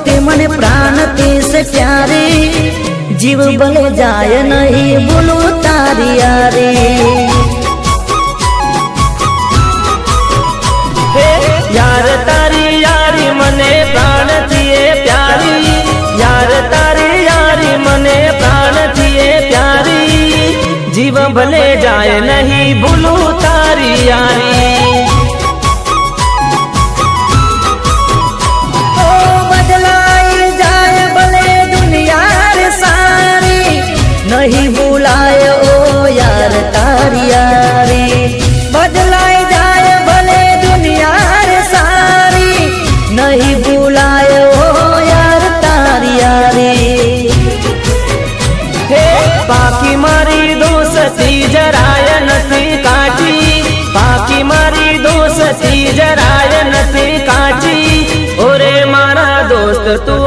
ते मने प्राण ते से प्यारे, जीव भले जाए नहीं बोलो तारी यारी। यार तारी यारी मने प्राण थिए प्यारी, यार तारी यारी मने प्राण थिए प्यारी, जीव भले जाए नहीं भूलू तारी यारी। ओ बदलाई जाए भले दुनिया रे सारी, नहीं भुलाए ओ यार तारी यारी। बदलाई जाए भले दुनिया रे सारी, नहीं भुलाए ओ यार तारी यारी। बाकी मारी दोस्ती जराय नथी काटी, बाकी मारी दोस्ती जराय नथी काटी, ओरे मारा दोस्त तू